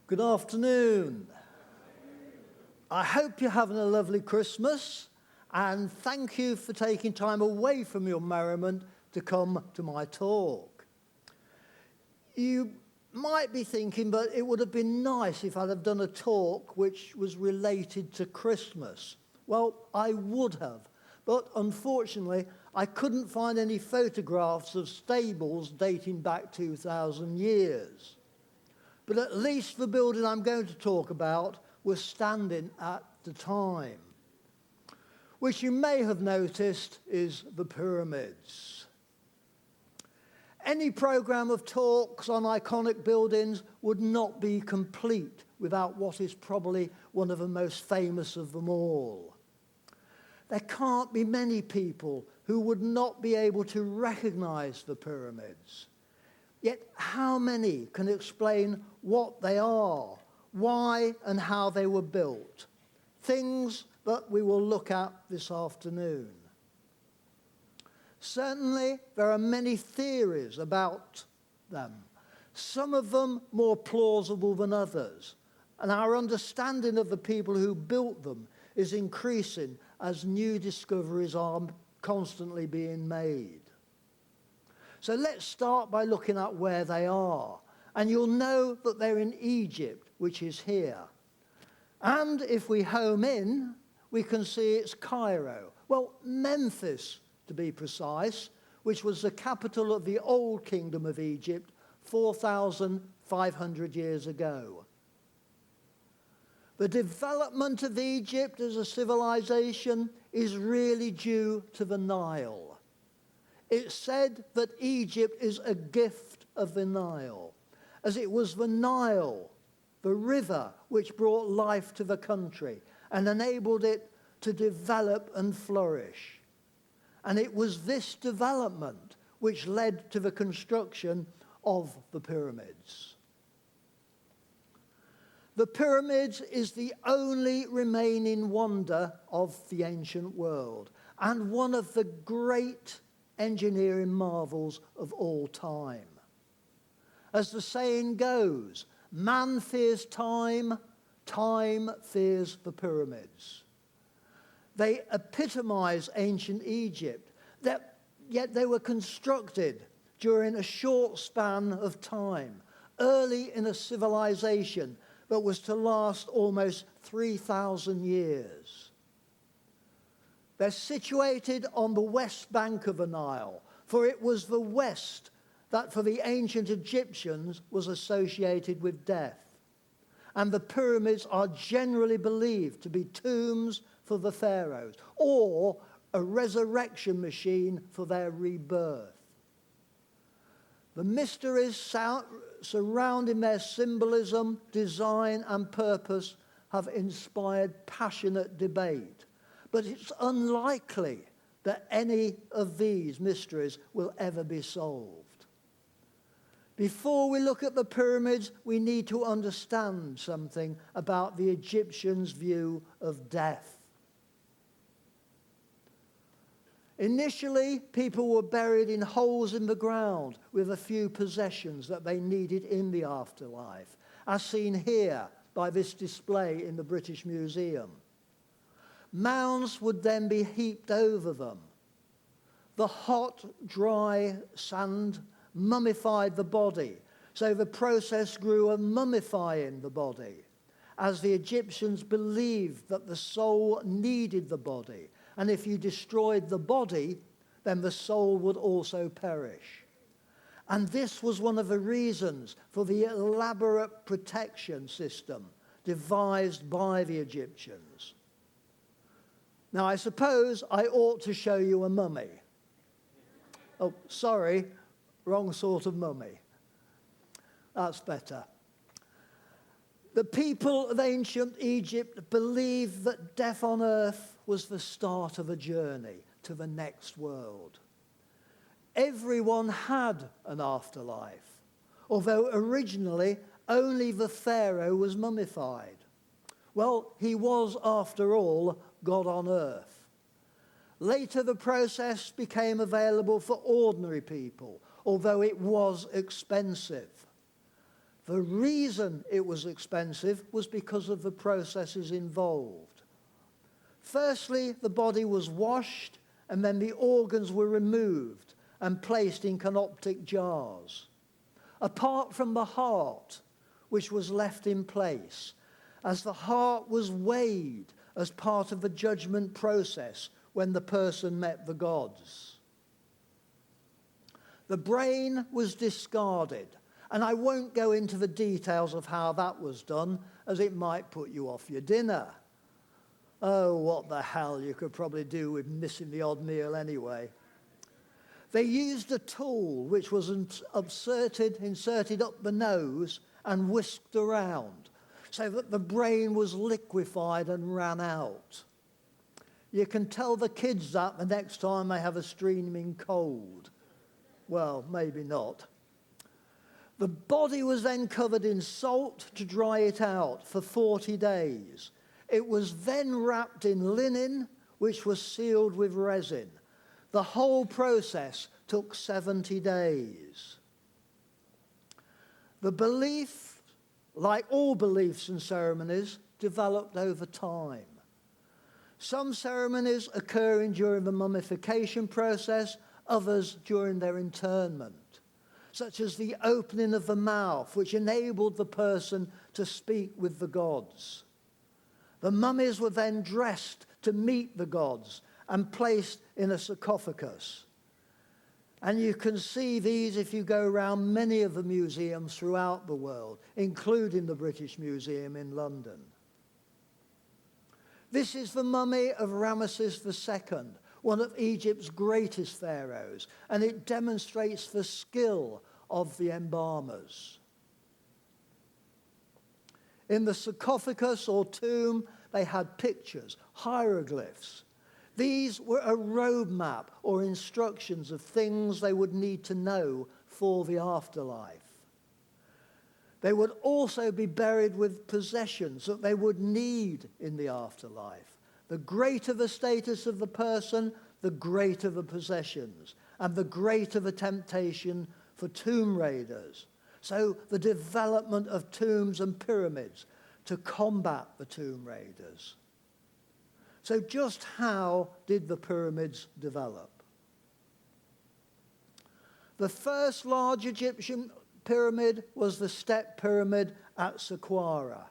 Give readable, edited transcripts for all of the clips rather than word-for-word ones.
Good afternoon. I hope you're having a lovely Christmas, and thank you for taking time away from your merriment to come to my talk. You might be thinking, but it would have been nice if I'd have done a talk which was related to Christmas. Well, I would have, but unfortunately, I couldn't find any photographs of stables dating back 2,000 years. But at least the building I'm going to talk about was standing at the time, which you may have noticed is the pyramids. Any program of talks on iconic buildings would not be complete without what is probably one of the most famous of them all. There can't be many people who would not be able to recognize the pyramids. Yet how many can explain what they are, why and how they were built? Things that we will look at this afternoon. Certainly, there are many theories about them, some of them more plausible than others, and our understanding of the people who built them is increasing as new discoveries are constantly being made. So let's start by looking at where they are. And you'll know that they're in Egypt, which is here. And if we home in, we can see it's Cairo. Well, Memphis, to be precise, which was the capital of the old kingdom of Egypt 4,500 years ago. The development of Egypt as a civilization is really due to the Nile. It's said that Egypt is a gift of the Nile, as it was the Nile, the river, which brought life to the country and enabled it to develop and flourish. And it was this development which led to the construction of the pyramids. The pyramids is the only remaining wonder of the ancient world and one of the great engineering marvels of all time. As the saying goes, man fears time, time fears the pyramids. They epitomize ancient Egypt, yet they were constructed during a short span of time, early in a civilization that was to last almost 3,000 years. They're situated on the west bank of the Nile, for it was the west that for the ancient Egyptians was associated with death. And the pyramids are generally believed to be tombs for the pharaohs, or a resurrection machine for their rebirth. The mysteries surrounding their symbolism, design, and purpose have inspired passionate debate. But it's unlikely that any of these mysteries will ever be solved. Before we look at the pyramids, we need to understand something about the Egyptians' view of death. Initially, people were buried in holes in the ground with a few possessions that they needed in the afterlife, as seen here by this display in the British Museum. Mounds would then be heaped over them. The hot, dry sand mummified the body, so the process grew of mummifying the body, as the Egyptians believed that the soul needed the body, and if you destroyed the body, then the soul would also perish. And this was one of the reasons for the elaborate protection system devised by the Egyptians. Now, I suppose I ought to show you a mummy. Oh, sorry, wrong sort of mummy. That's better. The people of ancient Egypt believed that death on earth was the start of a journey to the next world. Everyone had an afterlife, although originally only the pharaoh was mummified. Well, he was, after all, God on earth. Later, the process became available for ordinary people, although it was expensive. The reason it was expensive was because of the processes involved. Firstly, the body was washed, and then the organs were removed and placed in canoptic jars. Apart from the heart, which was left in place, as the heart was weighed as part of the judgment process when the person met the gods. The brain was discarded, and I won't go into the details of how that was done, as it might put you off your dinner. Oh, what the hell you could probably do with missing the odd meal anyway. They used a tool which was inserted up the nose and whisked around, so that the brain was liquefied and ran out. You can tell the kids that the next time they have a streaming cold. Well, maybe not. The body was then covered in salt to dry it out for 40 days. It was then wrapped in linen, which was sealed with resin. The whole process took 70 days. The belief, like all beliefs and ceremonies, developed over time. Some ceremonies occurring during the mummification process, others during their internment, such as the opening of the mouth, which enabled the person to speak with the gods. The mummies were then dressed to meet the gods and placed in a sarcophagus. And you can see these if you go around many of the museums throughout the world, including the British Museum in London. This is the mummy of Ramesses II, one of Egypt's greatest pharaohs, and it demonstrates the skill of the embalmers. In the sarcophagus or tomb, they had pictures, hieroglyphs. These were a roadmap or instructions of things they would need to know for the afterlife. They would also be buried with possessions that they would need in the afterlife. The greater the status of the person, the greater the possessions, and the greater the temptation for tomb raiders. So the development of tombs and pyramids to combat the tomb raiders. So just how did the pyramids develop? The first large Egyptian pyramid was the step pyramid at Saqqara,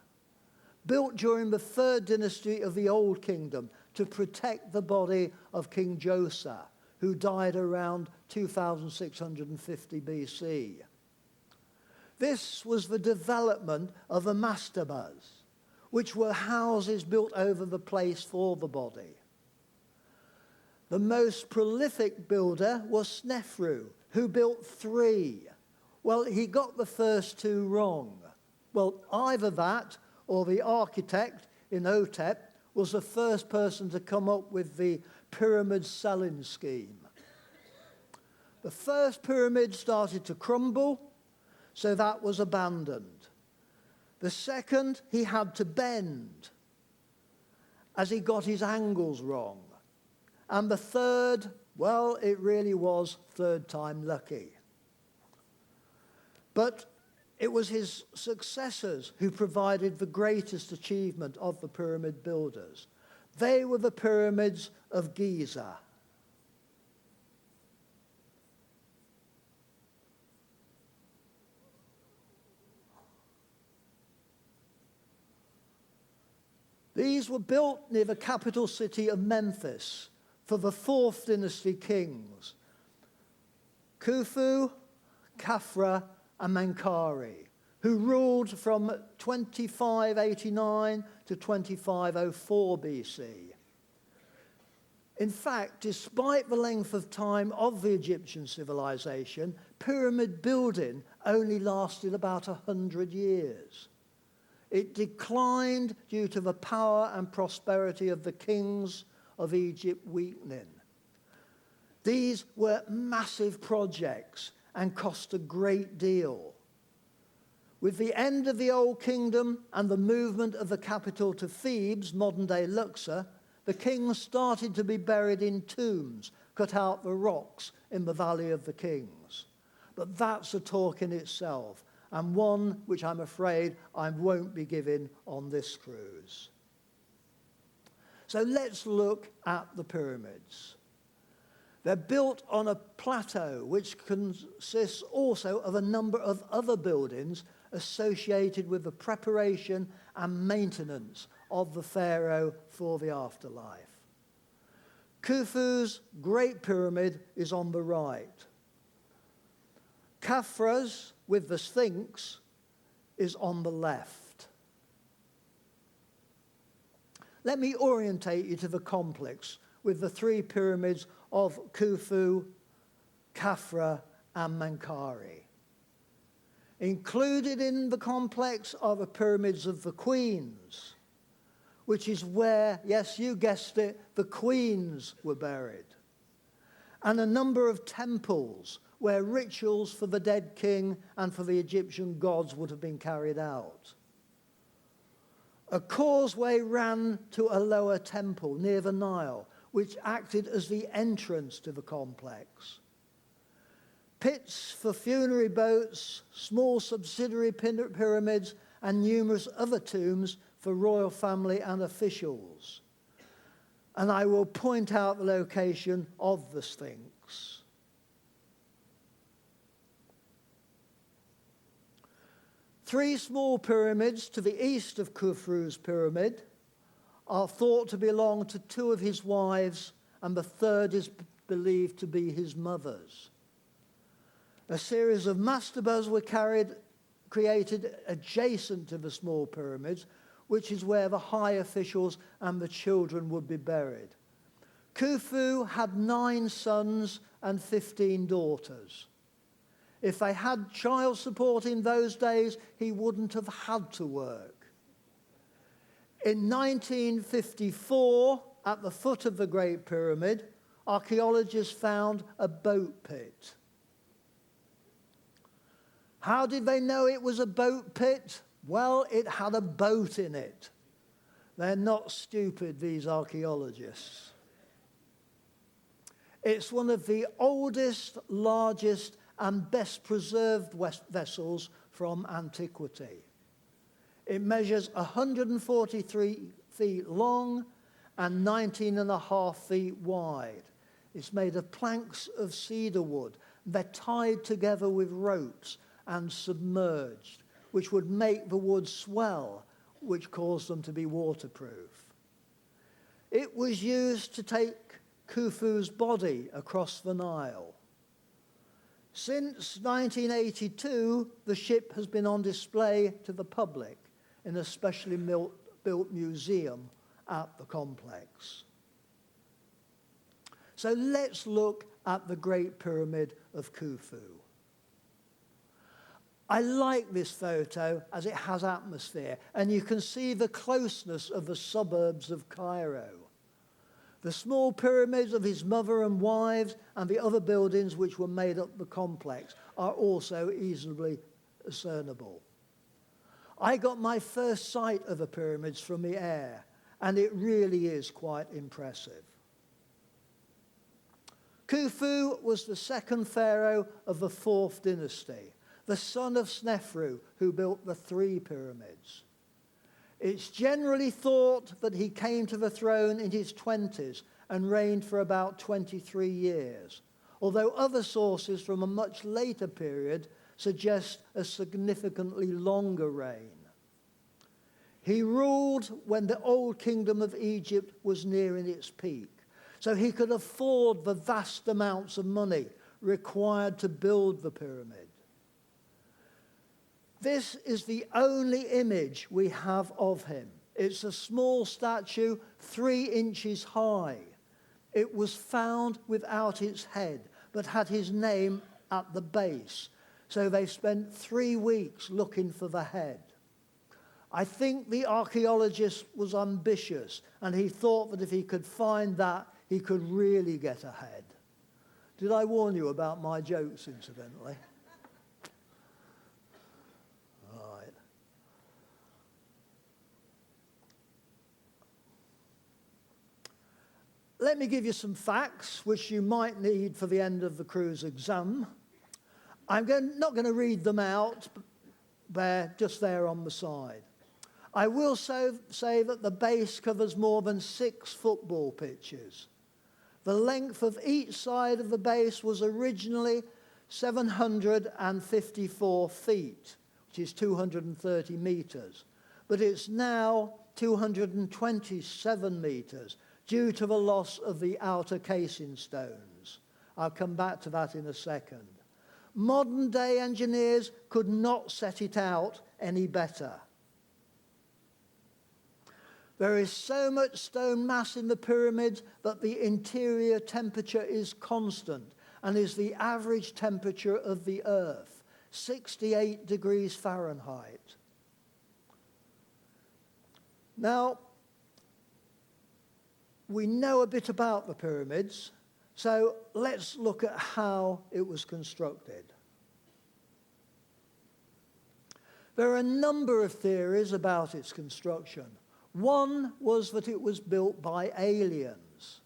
built during the 3rd dynasty of the Old Kingdom to protect the body of King Josa, who died around 2650 BC. This was the development of the mastabas, which were houses built over the place for the body. The most prolific builder was Snefru, who built 3. Well, he got the first 2 wrong. Well, either that or the architect Imhotep was the first person to come up with the pyramid selling scheme. The first pyramid started to crumble, so that was abandoned. The second, he had to bend, as he got his angles wrong. And the third, well, it really was third time lucky. But it was his successors who provided the greatest achievement of the pyramid builders. They were the Pyramids of Giza. These were built near the capital city of Memphis for the 4th dynasty kings, Khufu, Khafra, and Menkaure, who ruled from 2589 to 2504 BC. In fact, despite the length of time of the Egyptian civilization, pyramid building only lasted about 100 years. It declined due to the power and prosperity of the kings of Egypt weakening. These were massive projects and cost a great deal. With the end of the Old Kingdom and the movement of the capital to Thebes, modern-day Luxor, the kings started to be buried in tombs cut out the rocks in the Valley of the Kings. But that's a talk in itself, and one which I'm afraid I won't be giving on this cruise. So let's look at the pyramids. They're built on a plateau which consists also of a number of other buildings associated with the preparation and maintenance of the pharaoh for the afterlife. Khufu's Great Pyramid is on the right. Khafra's, with the Sphinx, is on the left. Let me orientate you to the complex with the three pyramids of Khufu, Khafra, and Menkaure. Included in the complex are the pyramids of the queens, which is where, yes, you guessed it, the queens were buried, and a number of temples where rituals for the dead king and for the Egyptian gods would have been carried out. A causeway ran to a lower temple near the Nile, which acted as the entrance to the complex. Pits for funerary boats, small subsidiary pyramids, and numerous other tombs for royal family and officials. And I will point out the location of the Sphinx. Three small pyramids to the east of Khufu's pyramid are thought to belong to two of his wives, and the third is believed to be his mother's. A series of mastabas were created adjacent to the small pyramids, which is where the high officials and the children would be buried. Khufu had 9 sons and 15 daughters. If they had child support in those days, he wouldn't have had to work. In 1954, at the foot of the Great Pyramid, archaeologists found a boat pit. How did they know it was a boat pit? Well, it had a boat in it. They're not stupid, these archaeologists. It's one of the oldest, largest, and best preserved vessels from antiquity. It measures 143 feet long and 19.5 feet wide. It's made of planks of cedar wood. They're tied together with ropes and submerged, which would make the wood swell, which caused them to be waterproof. It was used to take Khufu's body across the Nile. Since 1982, the ship has been on display to the public in a specially built museum at the complex. So let's look at the Great Pyramid of Khufu. I like this photo as it has atmosphere, and you can see the closeness of the suburbs of Cairo. The small pyramids of his mother and wives and the other buildings which were made up the complex are also easily discernible. I got my first sight of the pyramids from the air, and it really is quite impressive. Khufu was the second pharaoh of the 4th dynasty, the son of Snefru, who built the 3 pyramids. It's generally thought that he came to the throne in his 20s and reigned for about 23 years, although other sources from a much later period suggest a significantly longer reign. He ruled when the old kingdom of Egypt was nearing its peak, so he could afford the vast amounts of money required to build the pyramid. This is the only image we have of him. It's a small statue, 3 inches high. It was found without its head, but had his name at the base. So they spent 3 weeks looking for the head. I think the archaeologist was ambitious, and he thought that if he could find that, he could really get ahead. Did I warn you about my jokes, incidentally? Let me give you some facts which you might need for the end of the cruise exam. I'm not going to read them out, just there on the side. I will say that the base covers more than 6 football pitches. The length of each side of the base was originally 754 feet, which is 230 meters, but it's now 227 meters due to the loss of the outer casing stones. I'll come back to that in a second. Modern day engineers could not set it out any better. There is so much stone mass in the pyramids that the interior temperature is constant and is the average temperature of the earth, 68 degrees Fahrenheit. Now, we know a bit about the pyramids, so let's look at how it was constructed. There are a number of theories about its construction. One was that it was built by aliens.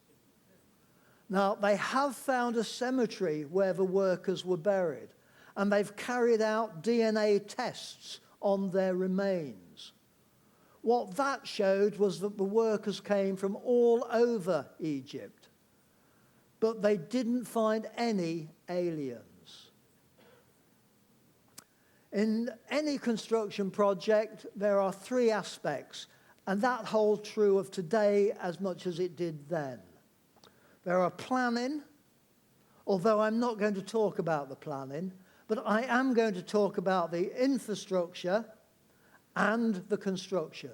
Now, they have found a cemetery where the workers were buried, and they've carried out DNA tests on their remains. What that showed was that the workers came from all over Egypt, but they didn't find any aliens. In any construction project, there are 3 aspects, and that holds true of today as much as it did then. There are planning, although I'm not going to talk about the planning, but I am going to talk about the infrastructure and the construction.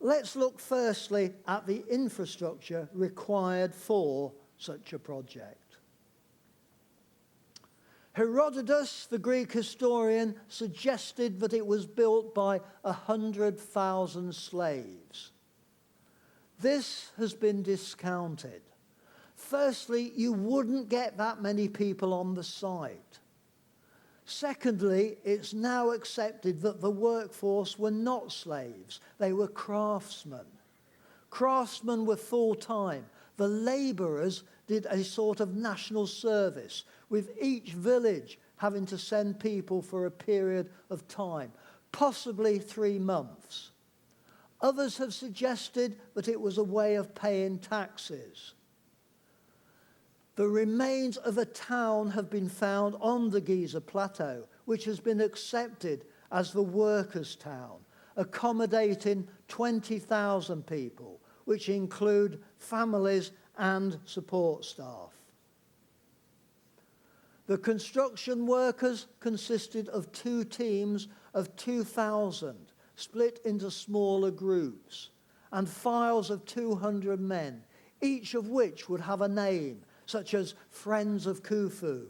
Let's look firstly at the infrastructure required for such a project. Herodotus, the Greek historian, suggested that it was built by 100,000 slaves. This has been discounted. Firstly, you wouldn't get that many people on the site. Secondly, it's now accepted that the workforce were not slaves, they were craftsmen. Craftsmen were full-time. The labourers did a sort of national service, with each village having to send people for a period of time, possibly 3 months. Others have suggested that it was a way of paying taxes. The remains of a town have been found on the Giza plateau, which has been accepted as the workers' town, accommodating 20,000 people, which include families and support staff. The construction workers consisted of 2 teams of 2,000, split into smaller groups, and files of 200 men, each of which would have a name, such as Friends of Khufu.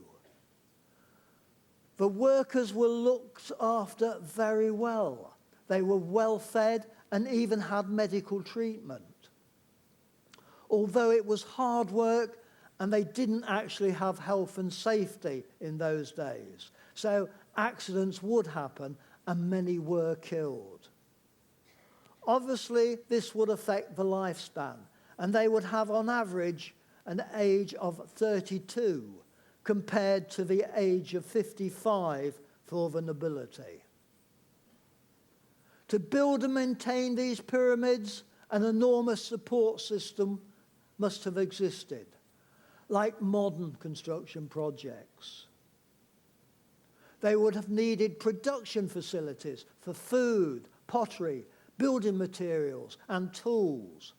The workers were looked after very well. They were well fed and even had medical treatment. Although it was hard work, and they didn't actually have health and safety in those days. So accidents would happen, and many were killed. Obviously, this would affect the lifespan, and they would have on average an age of 32 compared to the age of 55 for the nobility. To build and maintain these pyramids, an enormous support system must have existed, like modern construction projects. They would have needed production facilities for food, pottery, building materials, and tools.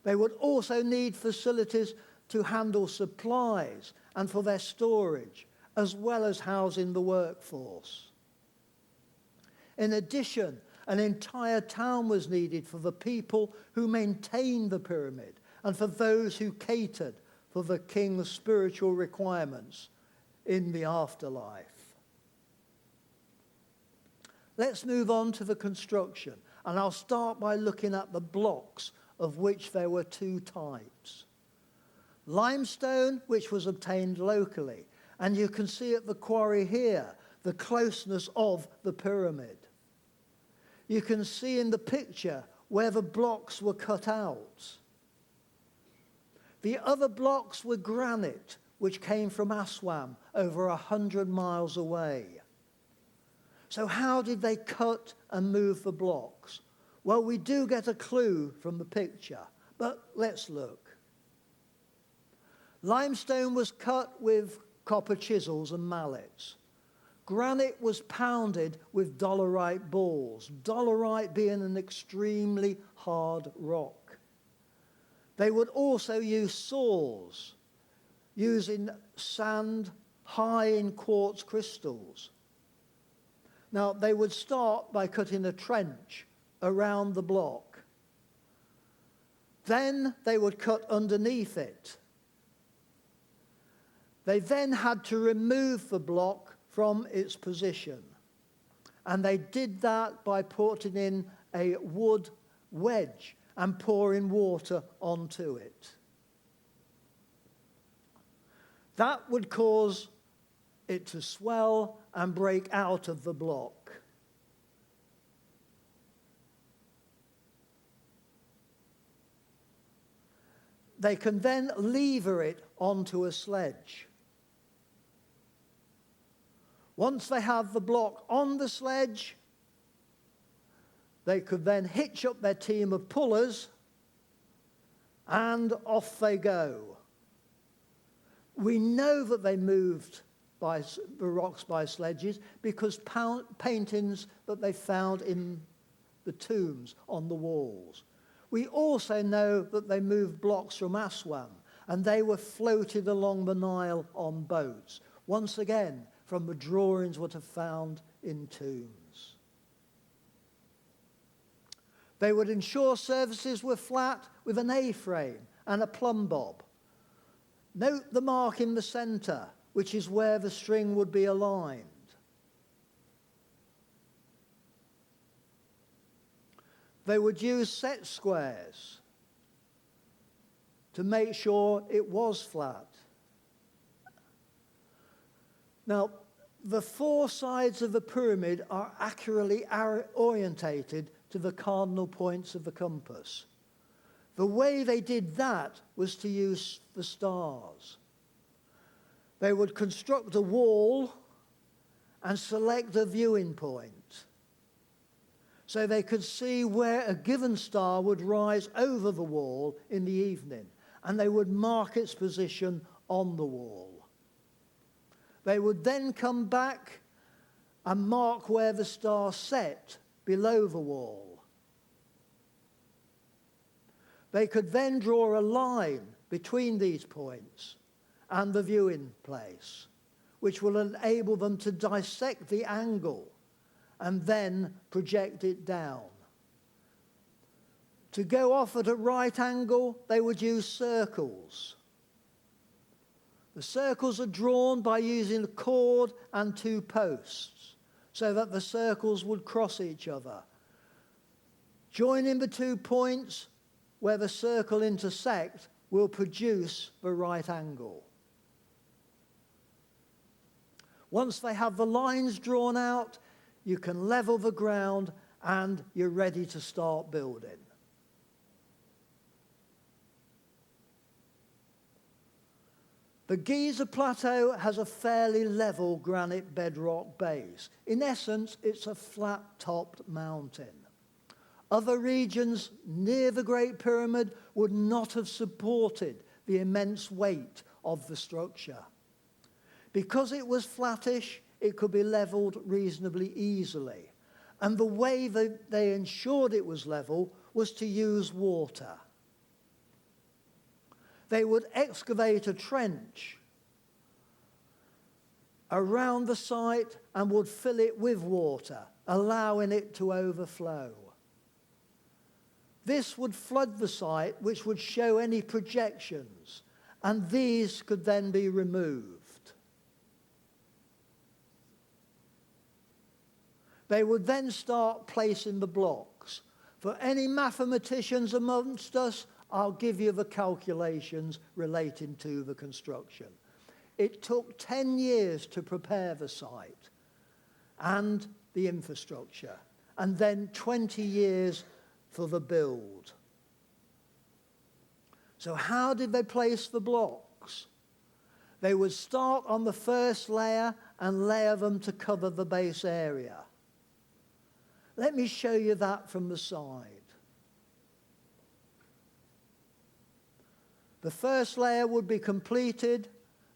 They would also need facilities to handle supplies and for their storage, as well as housing the workforce. In addition, an entire town was needed for the people who maintained the pyramid and for those who catered for the king's spiritual requirements in the afterlife. Let's move on to the construction, and I'll start by looking at the blocks, of which there were 2 types. Limestone, which was obtained locally, and you can see at the quarry here the closeness of the pyramid. You can see in the picture where the blocks were cut out. The other blocks were granite, which came from Aswan, over 100 miles away. So how did they cut and move the blocks? Well, we do get a clue from the picture, but let's look. Limestone was cut with copper chisels and mallets. Granite was pounded with dolerite balls, dolerite being an extremely hard rock. They would also use saws, using sand high in quartz crystals. Now, they would start by cutting a trench around the block. Then they would cut underneath it. They then had to remove the block from its position. And they did that by putting in a wood wedge and pouring water onto it. That would cause it to swell and break out of the block. They can then lever it onto a sledge. Once they have the block on the sledge, they could then hitch up their team of pullers and off they go. We know that they moved the rocks by sledges because paintings that they found in the tombs on the walls. We also know that they moved blocks from Aswan, and they were floated along the Nile on boats. Once again, from the drawings what are found in tombs. They would ensure surfaces were flat with an A-frame and a plumb bob. Note the mark in the centre, which is where the string would be aligned. They would use set squares to make sure it was flat. Now, the four sides of the pyramid are accurately orientated to the cardinal points of the compass. The way they did that was to use the stars. They would construct a wall and select a viewing point, so they could see where a given star would rise over the wall in the evening, and they would mark its position on the wall. They would then come back and mark where the star set below the wall. They could then draw a line between these points and the viewing place, which will enable them to dissect the angle and then project it down. To go off at a right angle, they would use circles. The circles are drawn by using a cord and two posts so that the circles would cross each other. Joining the 2 points where the circle intersect will produce the right angle. Once they have the lines drawn out, you can level the ground and you're ready to start building. The Giza Plateau has a fairly level granite bedrock base. In essence, it's a flat-topped mountain. Other regions near the Great Pyramid would not have supported the immense weight of the structure. Because it was flattish, it could be leveled reasonably easily. And the way that they ensured it was level was to use water. They would excavate a trench around the site and would fill it with water, allowing it to overflow. This would flood the site, which would show any projections, and these could then be removed. They would then start placing the blocks. For any mathematicians amongst us, I'll give you the calculations relating to the construction. It took 10 years to prepare the site and the infrastructure, and then 20 years for the build. So how did they place the blocks? They would start on the first layer and layer them to cover the base area. Let me show you that from the side. The first layer would be completed,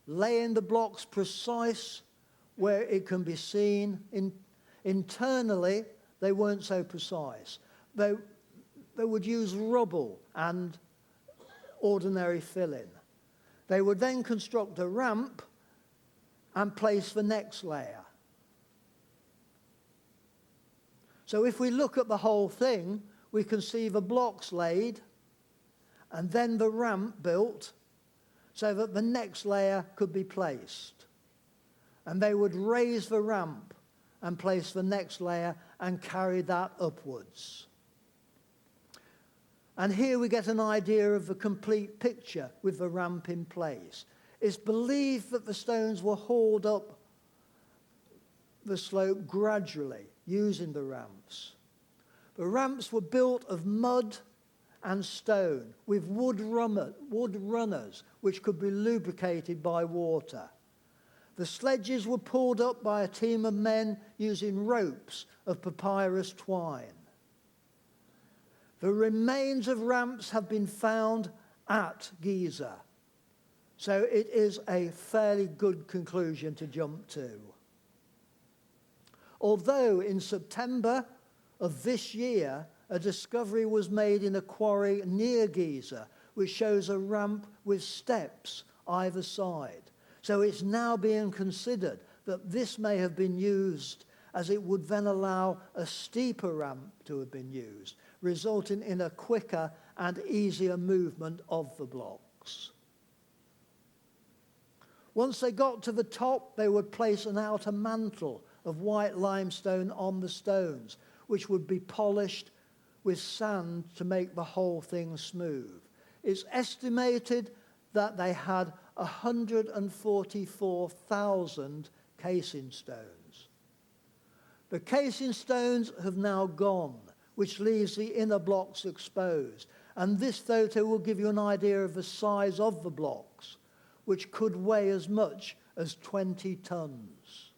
laying the blocks precise where it can be seen. Internally, they weren't so precise. They would use rubble and ordinary filling. They would then construct a ramp and place the next layer. So if we look at the whole thing, we can see the blocks laid and then the ramp built so that the next layer could be placed. And they would raise the ramp and place the next layer and carry that upwards. And here we get an idea of the complete picture with the ramp in place. It's believed that the stones were hauled up the slope gradually using the ramps. The ramps were built of mud and stone with wood runners which could be lubricated by water. The sledges were pulled up by a team of men using ropes of papyrus twine. The remains of ramps have been found at Giza, so it is a fairly good conclusion to jump to. Although in September of this year, a discovery was made in a quarry near Giza, which shows a ramp with steps either side. So it's now being considered that this may have been used, as it would then allow a steeper ramp to have been used, resulting in a quicker and easier movement of the blocks. Once they got to the top, they would place an outer mantle of white limestone on the stones, which would be polished with sand to make the whole thing smooth. It's estimated that they had 144,000 casing stones. The casing stones have now gone, which leaves the inner blocks exposed. And this photo will give you an idea of the size of the blocks, which could weigh as much as 20 tons.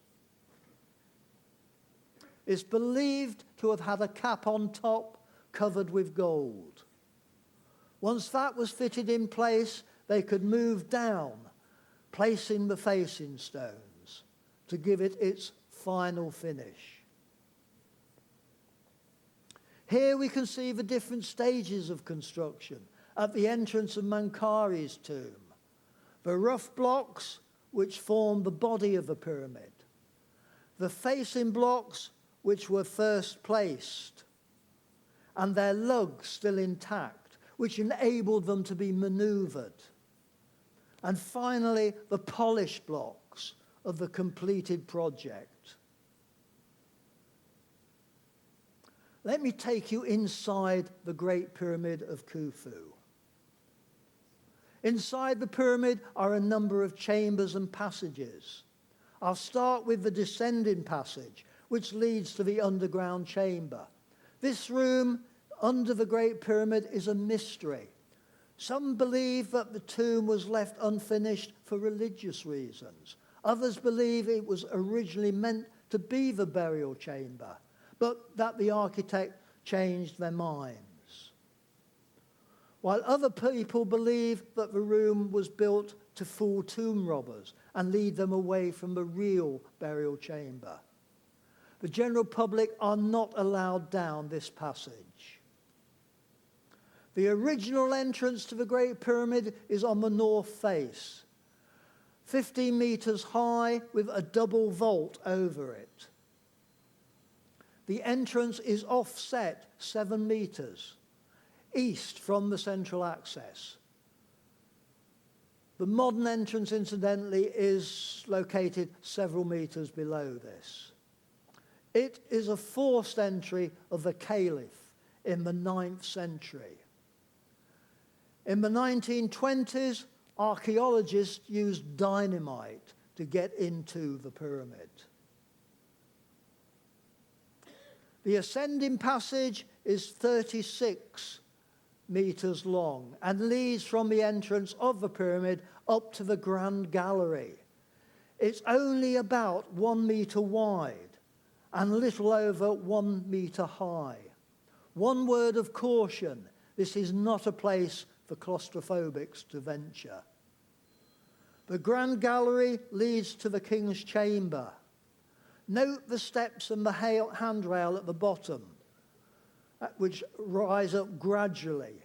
It's believed to have had a cap on top covered with gold. Once that was fitted in place, they could move down, placing the facing stones to give it its final finish. Here we can see the different stages of construction at the entrance of Menkare's tomb. The rough blocks, which form the body of the pyramid. The facing blocks, which were first placed, and their lugs still intact, which enabled them to be maneuvered. And finally, the polished blocks of the completed project. Let me take you inside the Great Pyramid of Khufu. Inside the pyramid are a number of chambers and passages. I'll start with the descending passage, which leads to the underground chamber. This room under the Great Pyramid is a mystery. Some believe that the tomb was left unfinished for religious reasons. Others believe it was originally meant to be the burial chamber, but that the architect changed their minds. While other people believe that the room was built to fool tomb robbers and lead them away from the real burial chamber. The general public are not allowed down this passage. The original entrance to the Great Pyramid is on the north face, 15 meters high with a double vault over it. The entrance is offset 7 meters east from the central access. The modern entrance, incidentally, is located several meters below this. It is a forced entry of the Caliph in the 9th century. In the 1920s, archaeologists used dynamite to get into the pyramid. The ascending passage is 36 meters long and leads from the entrance of the pyramid up to the Grand Gallery. It's only about 1 meter wide and little over 1 metre high. One word of caution: this is not a place for claustrophobics to venture. The grand gallery leads to the king's chamber. Note the steps and the handrail at the bottom, which rise up gradually.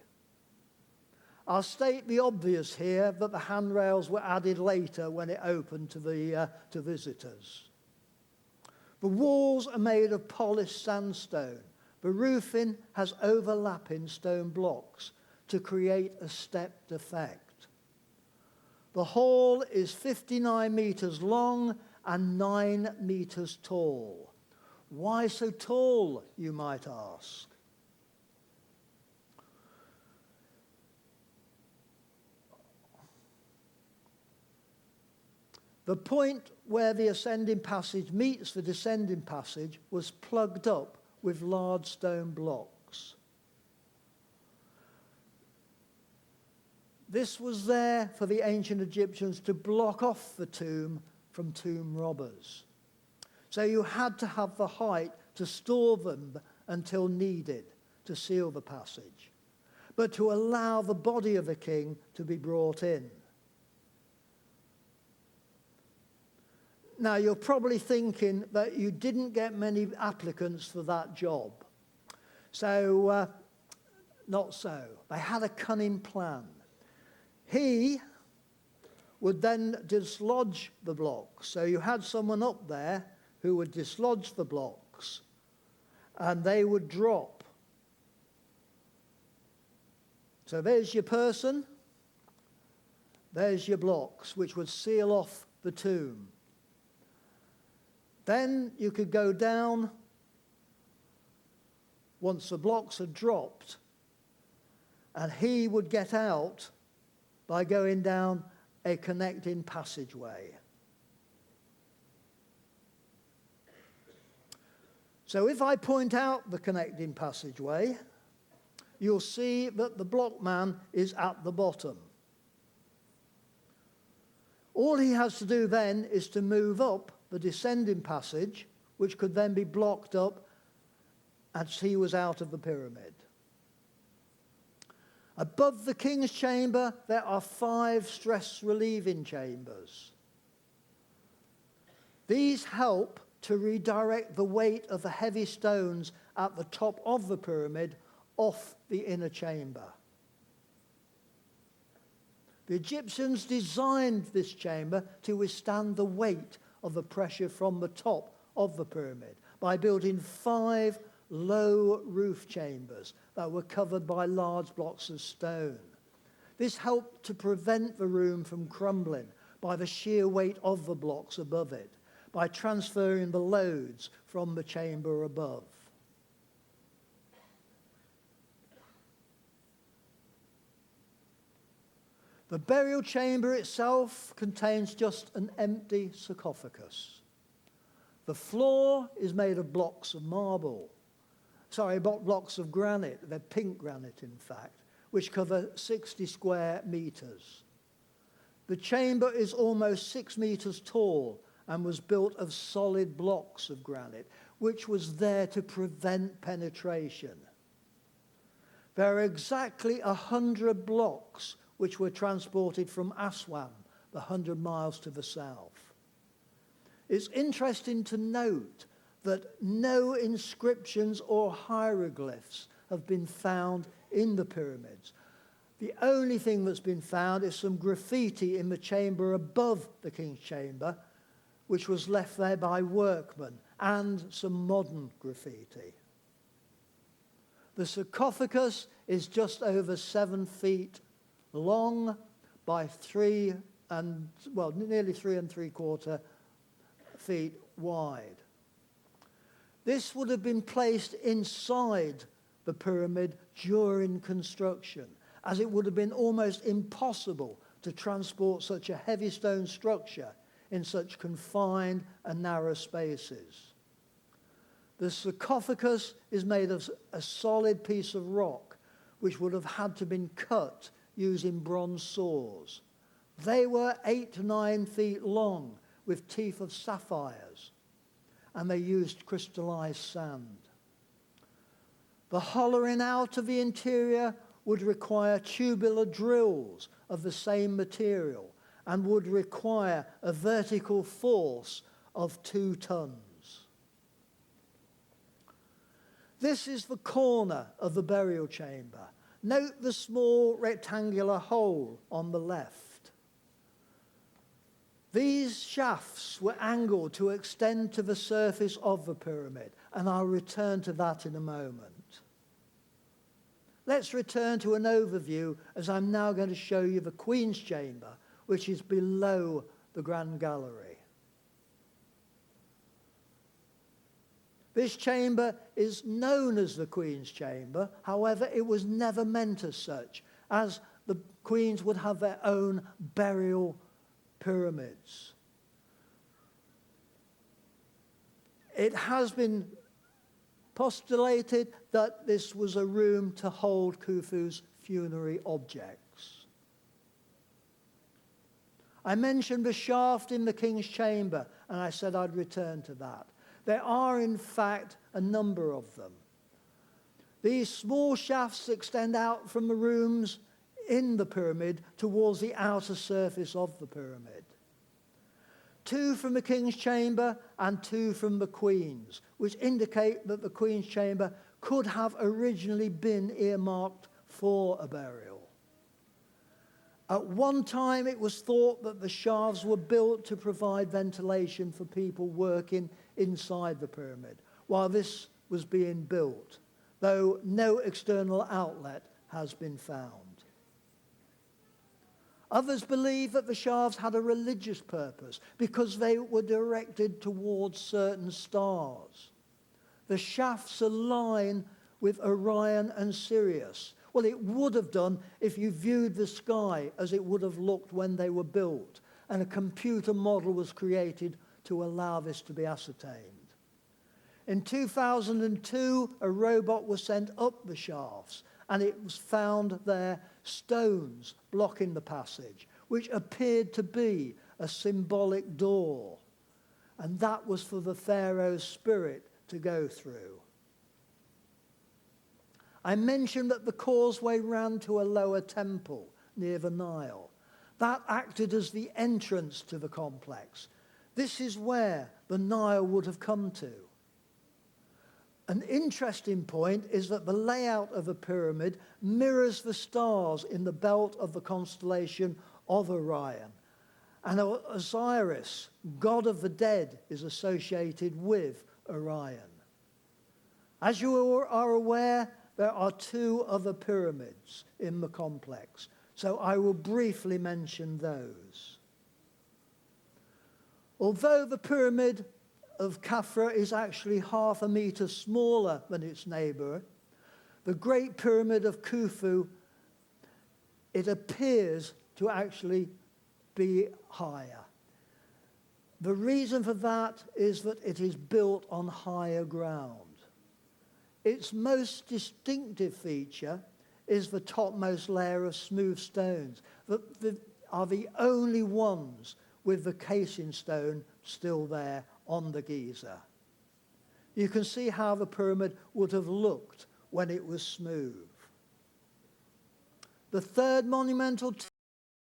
I'll state the obvious here, that the handrails were added later when it opened to visitors. The walls are made of polished sandstone. The roofing has overlapping stone blocks to create a stepped effect. The hall is 59 metres long and 9 metres tall. Why so tall, you might ask? The point where the ascending passage meets the descending passage was plugged up with large stone blocks. This was there for the ancient Egyptians to block off the tomb from tomb robbers. So you had to have the height to store them until needed to seal the passage, but to allow the body of the king to be brought in. Now, you're probably thinking that you didn't get many applicants for that job. So, not so. They had a cunning plan. He would then dislodge the blocks. So you had someone up there who would dislodge the blocks, and they would drop. So there's your person, there's your blocks, which would seal off the tomb. Then you could go down once the blocks had dropped, and he would get out by going down a connecting passageway. So if I point out the connecting passageway, you'll see that the block man is at the bottom. All he has to do then is to move up the descending passage, which could then be blocked up as he was out of the pyramid. Above the king's chamber, there are 5 stress-relieving chambers. These help to redirect the weight of the heavy stones at the top of the pyramid off the inner chamber. The Egyptians designed this chamber to withstand the weight of the pressure from the top of the pyramid by building 5 low roof chambers that were covered by large blocks of stone. This helped to prevent the room from crumbling by the sheer weight of the blocks above it, by transferring the loads from the chamber above. The burial chamber itself contains just an empty sarcophagus. The floor is made of blocks of marble. Blocks of granite. They're pink granite, in fact, which cover 60 square meters. The chamber is almost 6 meters tall and was built of solid blocks of granite, which was there to prevent penetration. There are exactly 100 blocks which were transported from Aswan, the 100 miles to the south. It's interesting to note that no inscriptions or hieroglyphs have been found in the pyramids. The only thing that's been found is some graffiti in the chamber above the king's chamber, which was left there by workmen, and some modern graffiti. The sarcophagus is just over 7 feet long by nearly 3 3/4 feet wide. This would have been placed inside the pyramid during construction, as it would have been almost impossible to transport such a heavy stone structure in such confined and narrow spaces. The sarcophagus is made of a solid piece of rock, which would have had to been cut using bronze saws. They were 8 to 9 feet long, with teeth of sapphires. and they used crystallized sand. The hollowing out of the interior would require tubular drills of the same material and would require a vertical force of 2 tons. This is the corner of the burial chamber. Note the small rectangular hole on the left. These shafts were angled to extend to the surface of the pyramid, and I'll return to that in a moment. Let's return to an overview, as I'm now going to show you the Queen's Chamber, which is below the Grand Gallery. This chamber is known as the Queen's Chamber. However, it was never meant as such, as the queens would have their own burial pyramids. It has been postulated that this was a room to hold Khufu's funerary objects. I mentioned the shaft in the King's Chamber, and I said I'd return to that. There are, in fact, a number of them. These small shafts extend out from the rooms in the pyramid towards the outer surface of the pyramid. 2 from the King's Chamber and 2 from the Queen's, which indicate that the Queen's Chamber could have originally been earmarked for a burial. At one time, it was thought that the shafts were built to provide ventilation for people working inside the pyramid while this was being built, though no external outlet has been found. Others believe that the shafts had a religious purpose because they were directed towards certain stars. The shafts align with Orion and Sirius. Well, it would have done if you viewed the sky as it would have looked when they were built, and a computer model was created to allow this to be ascertained. In 2002, a robot was sent up the shafts, and it was found there stones blocking the passage, which appeared to be a symbolic door, and that was for the pharaoh's spirit to go through. I mentioned that the causeway ran to a lower temple near the Nile. That acted as the entrance to the complex. This is where the Nile would have come to. An interesting point is that the layout of a pyramid mirrors the stars in the belt of the constellation of Orion. And Osiris, god of the dead, is associated with Orion. As you are aware, there are 2 other pyramids in the complex, so I will briefly mention those. Although the pyramid of Khafra is actually half a meter smaller than its neighbor, the Great Pyramid of Khufu, it appears to actually be higher. The reason for that is that it is built on higher ground. Its most distinctive feature is the topmost layer of smooth stones that are the only ones with the casing stone still there on the Giza. You can see how the pyramid would have looked when it was smooth. The third monumental